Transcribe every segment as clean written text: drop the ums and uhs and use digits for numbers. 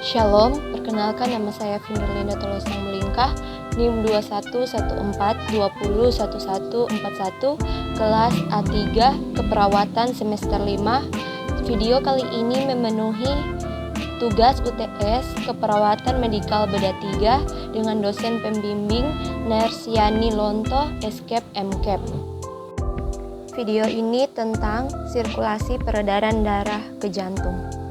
Shalom, perkenalkan nama saya Finderlinda Tolosang Melingkah, NIM 2114201141, kelas A3, Keperawatan semester 5. Video kali ini memenuhi tugas UTS Keperawatan Medikal Beda 3 dengan dosen pembimbing Nersiani Lonto, Escap MCAP. Video ini tentang sirkulasi peredaran darah ke jantung.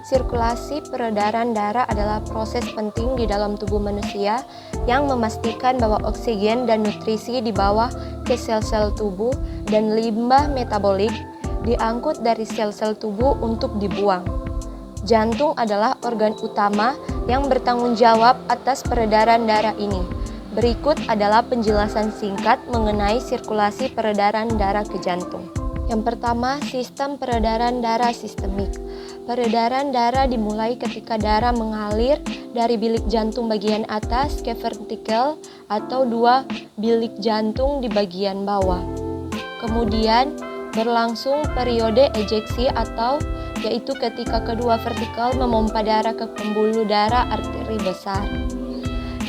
Sirkulasi peredaran darah adalah proses penting di dalam tubuh manusia yang memastikan bahwa oksigen dan nutrisi dibawa ke sel-sel tubuh dan limbah metabolik diangkut dari sel-sel tubuh untuk dibuang. Jantung adalah organ utama yang bertanggung jawab atas peredaran darah ini. Berikut adalah penjelasan singkat mengenai sirkulasi peredaran darah ke jantung. Yang pertama, sistem peredaran darah sistemik. Peredaran darah dimulai ketika darah mengalir dari bilik jantung bagian atas ke ventrikel atau dua bilik jantung di bagian bawah. Kemudian berlangsung periode ejeksi atau yaitu ketika kedua vertikal memompa darah ke pembuluh darah arteri besar.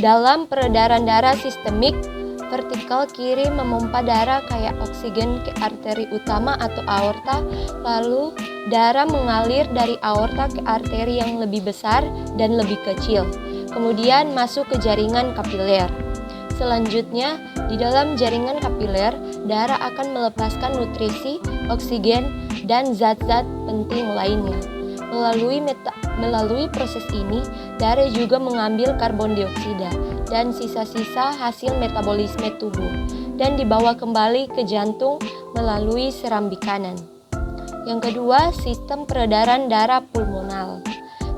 Dalam peredaran darah sistemik, vertikal kiri memompa darah kayak oksigen ke arteri utama atau aorta, lalu darah mengalir dari aorta ke arteri yang lebih besar dan lebih kecil, kemudian masuk ke jaringan kapiler. Selanjutnya, di dalam jaringan kapiler, darah akan melepaskan nutrisi, oksigen, dan zat-zat penting lainnya. Melalui proses ini, darah juga mengambil karbon dioksida dan sisa-sisa hasil metabolisme tubuh dan dibawa kembali ke jantung melalui serambi kanan. Yang kedua, sistem peredaran darah pulmonal.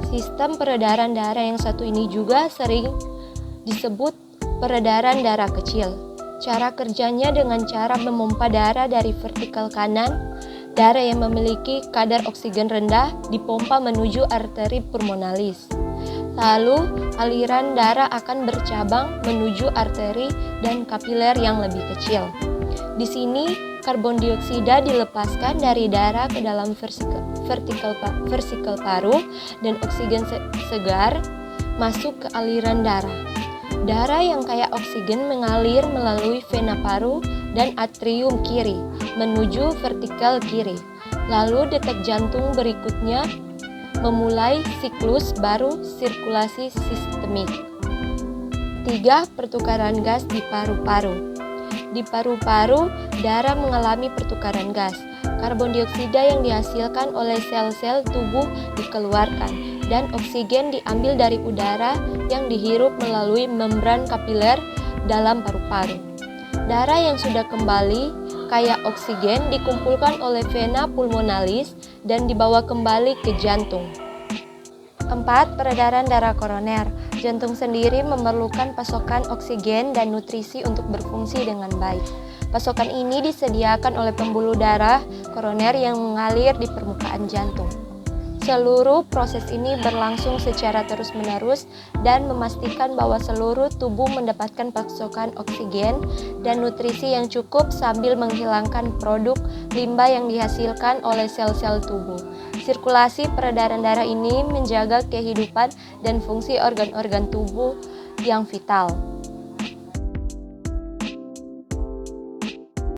Sistem peredaran darah yang satu ini juga sering disebut peredaran darah kecil. Cara kerjanya dengan cara memompa darah dari vertikal kanan. Darah yang memiliki kadar oksigen rendah dipompa menuju arteri pulmonalis. Lalu, aliran darah akan bercabang menuju arteri dan kapiler yang lebih kecil. Di sini, karbon dioksida dilepaskan dari darah ke dalam vesikel paru dan oksigen segar masuk ke aliran darah. Darah yang kaya oksigen mengalir melalui vena paru dan atrium kiri menuju vertikal kiri. Lalu detak jantung berikutnya memulai siklus baru sirkulasi sistemik. 3. Pertukaran gas di paru-paru. Di paru-paru, darah mengalami pertukaran gas. Karbon dioksida yang dihasilkan oleh sel-sel tubuh dikeluarkan dan oksigen diambil dari udara yang dihirup melalui membran kapiler dalam paru-paru. Darah yang sudah kembali kaya oksigen dikumpulkan oleh vena pulmonalis dan dibawa kembali ke jantung. 4. Peredaran darah koroner. Jantung sendiri memerlukan pasokan oksigen dan nutrisi untuk berfungsi dengan baik. Pasokan ini disediakan oleh pembuluh darah koroner yang mengalir di permukaan jantung. Seluruh proses ini berlangsung secara terus-menerus dan memastikan bahwa seluruh tubuh mendapatkan pasokan oksigen dan nutrisi yang cukup sambil menghilangkan produk limbah yang dihasilkan oleh sel-sel tubuh. Sirkulasi peredaran darah ini menjaga kehidupan dan fungsi organ-organ tubuh yang vital.